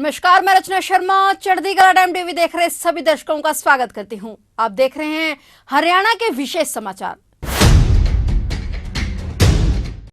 नमस्कार, मैं रचना Sharma चढ़ीगढ़ time TV देख रहे सभी दर्शकों का स्वागत करती हूं। आप देख रहे हैं हरियाणा के विशेष समाचार।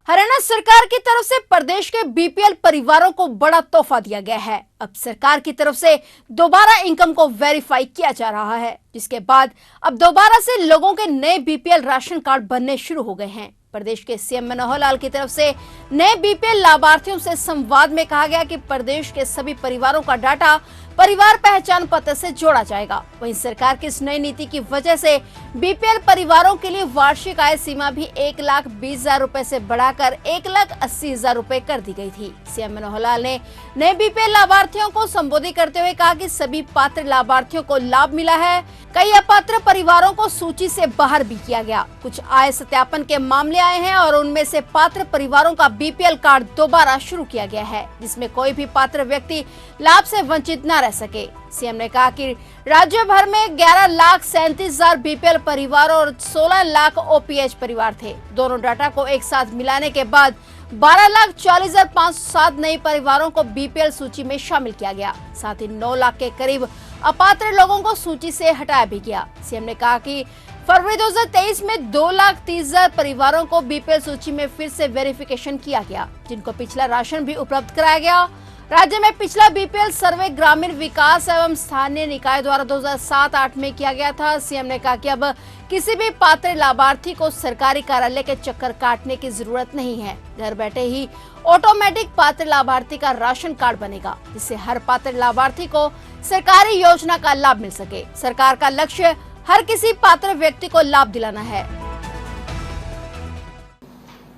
हरियाणा सरकार की तरफ से प्रदेश के बीपीएल परिवारों को बड़ा तोहफा दिया गया है। अब सरकार की तरफ से दोबारा इनकम को वेरीफाई किया जा रहा है, जिसके बाद अब दोबारा से लोगों के नए बीपीएल राशन कार्ड बनने शुरू हो गए हैं। प्रदेश के सीएम मनोहर लाल की तरफ से नए बीपीएल लाभार्थियों से संवाद में कहा गया कि प्रदेश के सभी परिवारों का डाटा परिवार पहचान पत्र से जोड़ा जाएगा। वहीं सरकार की इस नई नीति की वजह से बीपीएल परिवारों के लिए वार्षिक आय सीमा भी 1,20,000 रुपए से बढ़ाकर 1,80,000 रुपए कर दी गई थी। सीएम मनोहर लाल ने नए बीपीएल लाभार्थियों को संबोधित करते हुए कहा कि सभी पात्र लाभार्थियों को लाभ मिला है। कई अपात्र परिवारों को सूची से बाहर भी किया गया। कुछ आय सत्यापन के मामले आए हैं और उनमें से पात्र परिवारों का बीपीएल कार्ड दोबारा शुरू किया गया है, जिसमें कोई भी पात्र व्यक्ति लाभ से वंचित न रह सके। सीएम ने कहा कि राज्य भर में 11,37,000 बीपीएल परिवार और 16 लाख ओपीएच परिवार थे। दोनों डाटा को एक साथ मिलाने के बाद 12,40,507 नए परिवारों को बीपीएल सूची में शामिल किया गया। साथ ही 9 लाख के करीब अपात्र लोगों को सूची से हटाया भी गया। सीएम ने कहा कि फरवरी 2023 में 2,30,000 परिवारों को बीपीएल सूची में फिर से वेरिफिकेशन किया गया, जिनको पिछला राशन भी उपलब्ध कराया गया। राज्य में पिछला बीपीएल सर्वे ग्रामीण विकास एवं स्थानीय निकाय द्वारा 2007-08 में किया गया था। सीएम ने कहा कि अब किसी भी पात्र लाभार्थी को सरकारी कार्यालय के चक्कर काटने की जरूरत नहीं है। घर बैठे ही ऑटोमेटिक पात्र लाभार्थी का राशन कार्ड बनेगा, जिससे हर पात्र लाभार्थी को सरकारी योजना का लाभ मिल सके। सरकार का लक्ष्य हर किसी पात्र व्यक्ति को लाभ दिलाना है।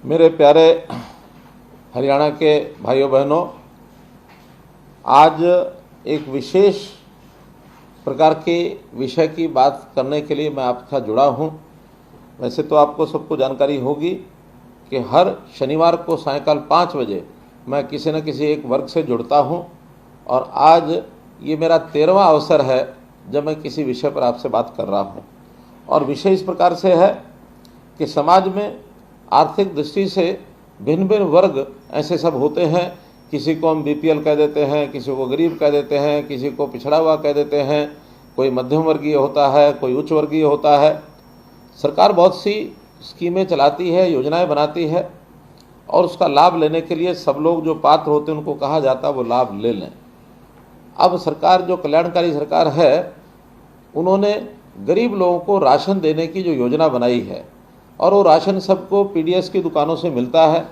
मेरे प्यारे हरियाणा के भाइयों बहनों, आज एक विशेष प्रकार के विषय की बात करने के लिए मैं आपका जुड़ा हूं। वैसे तो आपको सबको जानकारी होगी कि हर शनिवार को सायंकाल 5 बजे मैं किसी न किसी एक वर्ग से जुड़ता हूं, और आज ये मेरा 13वां अवसर है जब मैं किसी विषय पर आपसे बात कर रहा हूं। और विषय इस प्रकार से है कि समाज में आर्थिक दृष्टि से भिन्न भिन्न वर्ग ऐसे सब होते हैं। किसी को हम बीपीएल कह देते हैं, किसी को गरीब कह देते हैं, किसी को पिछड़ा हुआ कह देते हैं, कोई मध्यम वर्गीय होता है, कोई उच्च वर्गीय होता है। सरकार बहुत सी स्कीमें चलाती है, योजनाएं बनाती है, और उसका लाभ लेने के लिए सब लोग जो पात्र होते हैं उनको कहा जाता है वो लाभ ले लें। अब सरकार जो कल्याणकारी सरकार है, उन्होंने गरीब लोगों को राशन देने की जो योजना बनाई है, और वो राशन सबको पीडीएस की दुकानों से मिलता है।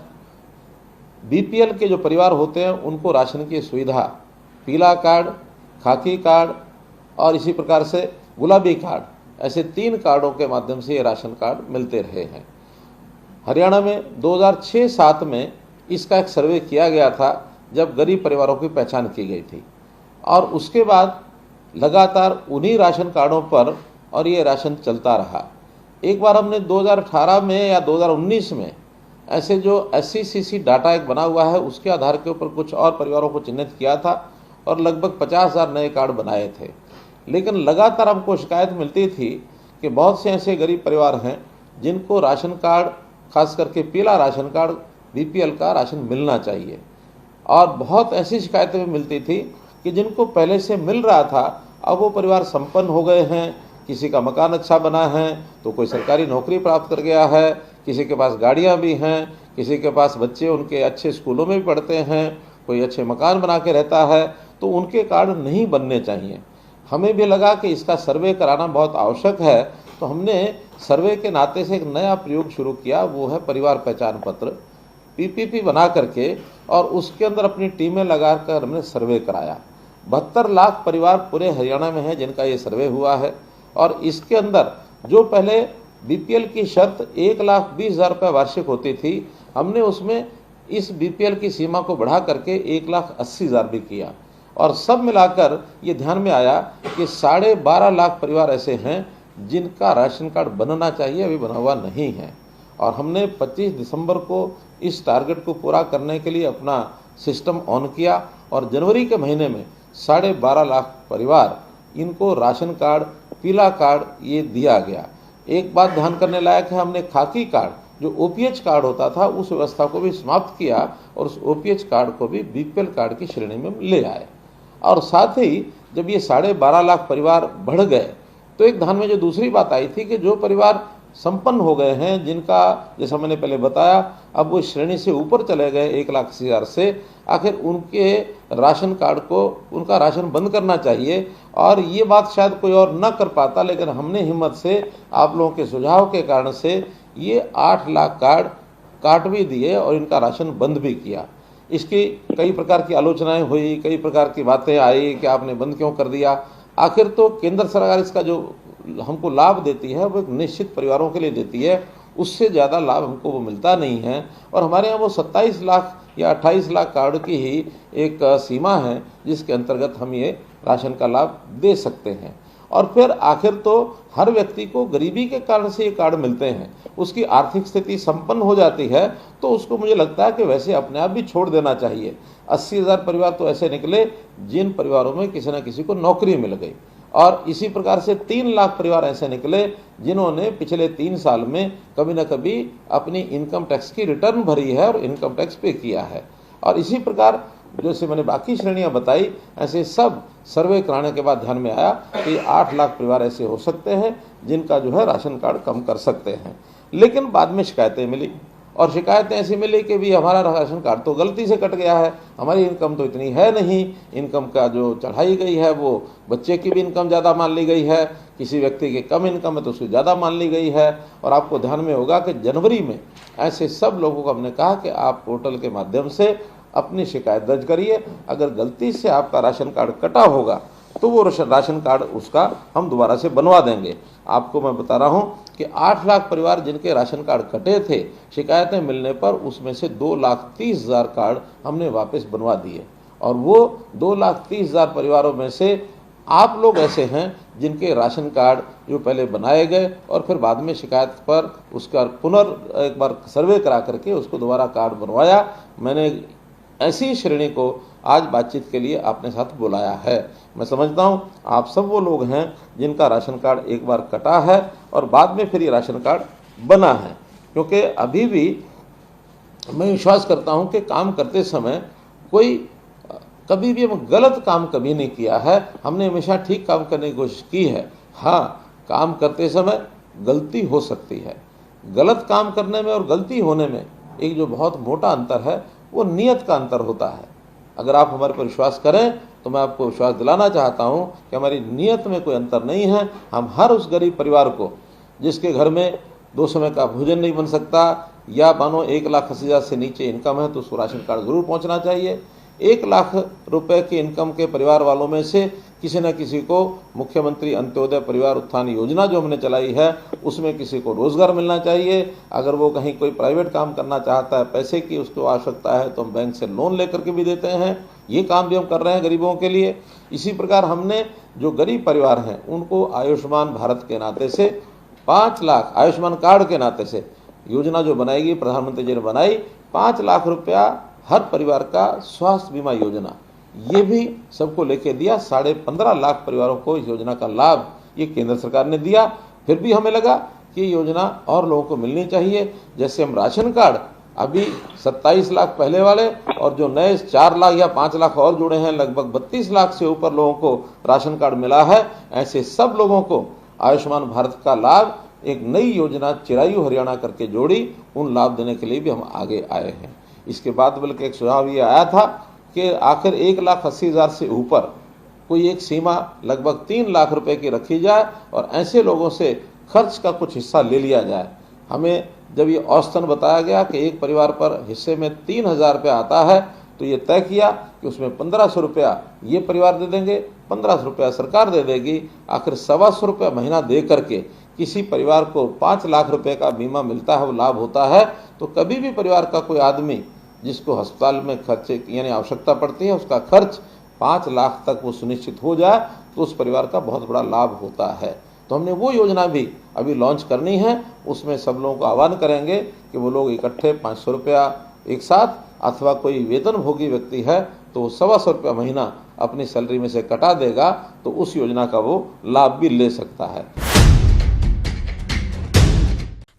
बीपीएल के जो परिवार होते हैं उनको राशन की सुविधा पीला कार्ड, खाकी कार्ड और इसी प्रकार से गुलाबी कार्ड, ऐसे 3 कार्डों के माध्यम से ये राशन कार्ड मिलते रहे हैं। हरियाणा में 2006-07 में इसका एक सर्वे किया गया था, जब गरीब परिवारों की पहचान की गई थी, और उसके बाद लगातार उन्हीं राशन कार्डों पर और ये राशन चलता रहा। एक बार हमने 2018 में या 2019 में ऐसे जो SCCC डाटा एक बना हुआ है, उसके आधार के ऊपर कुछ और परिवारों को चिन्हित किया था और लगभग 50,000 नए कार्ड बनाए थे। लेकिन लगातार हमको शिकायत मिलती थी कि बहुत से ऐसे गरीब परिवार हैं जिनको राशन कार्ड, खास करके पीला राशन कार्ड, बीपीएल का राशन मिलना चाहिए। और बहुत ऐसी शिकायतें भी मिलती थी कि जिनको पहले से मिल रहा था, अब वो परिवार संपन्न हो गए हैं, किसी का मकान अच्छा बना है तो कोई सरकारी नौकरी प्राप्त कर गया है, किसी के पास गाड़ियां भी हैं, किसी के पास बच्चे उनके अच्छे स्कूलों में भी पढ़ते हैं, कोई अच्छे मकान बना के रहता है, तो उनके कार्ड नहीं बनने चाहिए। हमें भी लगा कि इसका सर्वे कराना बहुत आवश्यक है, तो हमने सर्वे के नाते से एक नया प्रयोग शुरू किया, वो है परिवार पहचान पत्र, PPP बना करके, और उसके अंदर अपनी टीमें लगाकर हमने सर्वे कराया। 72 लाख परिवार पूरे हरियाणा में हैं जिनका ये सर्वे हुआ है। और इसके अंदर जो पहले बीपीएल की शर्त 1,20,000 रुपये वार्षिक होती थी, हमने उसमें इस बीपीएल की सीमा को बढ़ा करके 1,80,000 भी किया। और सब मिलाकर ये ध्यान में आया कि 12.5 लाख परिवार ऐसे हैं जिनका राशन कार्ड बनना चाहिए, अभी बना हुआ नहीं है। और हमने 25 दिसंबर को इस टारगेट को पूरा करने के लिए अपना सिस्टम ऑन किया, और जनवरी के महीने में 12.5 लाख परिवार इनको राशन कार्ड, पीला कार्ड ये दिया गया। एक बात ध्यान करने लायक है, हमने खाकी कार्ड, जो ओपीएच कार्ड होता था, उस व्यवस्था को भी समाप्त किया और उस ओपीएच कार्ड को भी बीपीएल कार्ड की श्रेणी में ले आए। और साथ ही जब ये 12.5 लाख परिवार बढ़ गए तो एक ध्यान में जो दूसरी बात आई थी कि जो परिवार संपन्न हो गए हैं, जिनका जैसा मैंने पहले बताया अब वो श्रेणी से ऊपर चले गए 1,80,000 से, आखिर उनके राशन कार्ड को उनका राशन बंद करना चाहिए। और ये बात शायद कोई और न कर पाता, लेकिन हमने हिम्मत से आप लोगों के सुझाव के कारण से ये 8 लाख कार्ड काट भी दिए और इनका राशन बंद भी किया। इसकी कई प्रकार की आलोचनाएं हुई, कई प्रकार की बातें आई कि आपने बंद क्यों कर दिया। आखिर तो केंद्र सरकार इसका जो हमको लाभ देती है वो एक निश्चित परिवारों के लिए देती है, उससे ज़्यादा लाभ हमको वो मिलता नहीं है। और हमारे यहाँ वो 27 लाख या 28 लाख कार्ड की ही एक सीमा है जिसके अंतर्गत हम ये राशन का लाभ दे सकते हैं। और फिर आखिर तो हर व्यक्ति को गरीबी के कारण से ये कार्ड मिलते हैं, उसकी आर्थिक स्थिति संपन्न हो जाती है तो उसको मुझे लगता है कि वैसे अपने आप भी छोड़ देना चाहिए। 80,000 परिवार तो ऐसे निकले जिन परिवारों में किसी न किसी को नौकरी मिल गई, और इसी प्रकार से 3 लाख परिवार ऐसे निकले जिन्होंने पिछले 3 साल में कभी न कभी अपनी इनकम टैक्स की रिटर्न भरी है और इनकम टैक्स पे किया है। और इसी प्रकार जैसे मैंने बाकी श्रेणियां बताई, ऐसे सब सर्वे कराने के बाद ध्यान में आया कि 8 लाख परिवार ऐसे हो सकते हैं जिनका जो है राशन कार्ड कम कर सकते हैं। लेकिन बाद में शिकायतें मिली, और शिकायतें ऐसी मिली कि भी हमारा राशन कार्ड तो गलती से कट गया है, हमारी इनकम तो इतनी है नहीं, इनकम का जो चढ़ाई गई है वो बच्चे की भी इनकम ज़्यादा मान ली गई है, किसी व्यक्ति की कम इनकम है तो उसकी ज़्यादा मान ली गई है। और आपको ध्यान में होगा कि जनवरी में ऐसे सब लोगों को हमने कहा कि आप पोर्टल के माध्यम से अपनी शिकायत दर्ज करिए, अगर गलती से आपका राशन कार्ड कटा होगा तो वो राशन कार्ड उसका हम दोबारा से बनवा देंगे। आपको मैं बता रहा हूँ कि 8 लाख परिवार जिनके राशन कार्ड कटे थे, शिकायतें मिलने पर उसमें से 2,30,000 कार्ड हमने वापस बनवा दिए। और वो 2,30,000 परिवारों में से आप लोग ऐसे हैं जिनके राशन कार्ड जो पहले बनाए गए और फिर बाद में शिकायत पर उसका एक बार सर्वे करा करके उसको दोबारा कार्ड बनवाया। मैंने ऐसी श्रेणी को आज बातचीत के लिए अपने साथ बुलाया है। मैं समझता हूँ आप सब वो लोग हैं जिनका राशन कार्ड एक बार कटा है और बाद में फिर ये राशन कार्ड बना है, क्योंकि अभी भी मैं विश्वास करता हूँ कि काम करते समय कोई कभी भी हम गलत काम कभी नहीं किया है, हमने हमेशा ठीक काम करने की कोशिश की है। हाँ, काम करते समय गलती हो सकती है। गलत काम करने में और गलती होने में एक जो बहुत मोटा अंतर है वो नियत का अंतर होता है। अगर आप हमारे पर विश्वास करें तो मैं आपको विश्वास दिलाना चाहता हूं कि हमारी नियत में कोई अंतर नहीं है। हम हर उस गरीब परिवार को जिसके घर में 2 समय का भोजन नहीं बन सकता, या मानो 1,80,000 से नीचे इनकम है तो उसको राशन कार्ड जरूर पहुंचना चाहिए। 1 लाख रुपए की इनकम के परिवार वालों में से किसी न किसी को मुख्यमंत्री अंत्योदय परिवार उत्थान योजना जो हमने चलाई है उसमें किसी को रोजगार मिलना चाहिए। अगर वो कहीं कोई प्राइवेट काम करना चाहता है, पैसे की उसको आवश्यकता है, तो हम बैंक से लोन लेकर के भी देते हैं। ये काम भी हम कर रहे हैं गरीबों के लिए। इसी प्रकार हमने जो गरीब परिवार हैं उनको आयुष्मान भारत के नाते से 5 लाख, आयुष्मान कार्ड के नाते से योजना जो बनाएगी प्रधानमंत्री जी ने बनाई, 5 लाख रुपया हर परिवार का स्वास्थ्य बीमा योजना, ये भी सबको लेके दिया। 15.5 लाख परिवारों को इस योजना का लाभ ये केंद्र सरकार ने दिया। फिर भी हमें लगा कि ये योजना और लोगों को मिलनी चाहिए। जैसे हम राशन कार्ड अभी 27 लाख पहले वाले और जो नए 4 लाख या 5 लाख और जुड़े हैं, लगभग 32 लाख से ऊपर लोगों को राशन कार्ड मिला है। ऐसे सब लोगों को आयुष्मान भारत का लाभ एक नई योजना चिरायु हरियाणा करके जोड़ी, उन लाभ देने के लिए भी हम आगे आए हैं। इसके बाद बल्कि एक सुझाव ये आया था कि आखिर 1,80,000 से ऊपर कोई एक सीमा लगभग 3 लाख रुपए की रखी जाए और ऐसे लोगों से खर्च का कुछ हिस्सा ले लिया जाए। हमें जब ये औसतन बताया गया कि एक परिवार पर हिस्से में 3,000 रुपया आता है तो ये तय किया कि उसमें 1,500 रुपया ये परिवार दे देंगे, 1,500 रुपया सरकार दे देगी। आखिर 1,25 रुपया महीना दे करके किसी परिवार को 5 लाख रुपए का बीमा मिलता है, वो लाभ होता है। तो कभी भी परिवार का कोई आदमी जिसको अस्पताल में खर्चे यानी आवश्यकता पड़ती है, उसका खर्च 5 लाख तक वो सुनिश्चित हो जाए तो उस परिवार का बहुत बड़ा लाभ होता है। तो हमने वो योजना भी अभी लॉन्च करनी है। उसमें सब लोगों को आह्वान करेंगे कि वो लोग इकट्ठे 500 रुपया एक साथ, अथवा कोई वेतनभोगी व्यक्ति है तो 125 रुपया महीना अपनी सैलरी में से कटा देगा तो उस योजना का वो लाभ भी ले सकता है।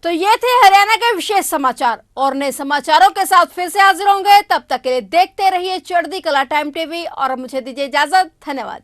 तो ये थे हरियाणा के विशेष समाचार और नए समाचारों के साथ फिर से हाजिर होंगे। तब तक के लिए देखते रहिए चढ़ती कला टाइम टीवी और मुझे दीजिए इजाजत। धन्यवाद।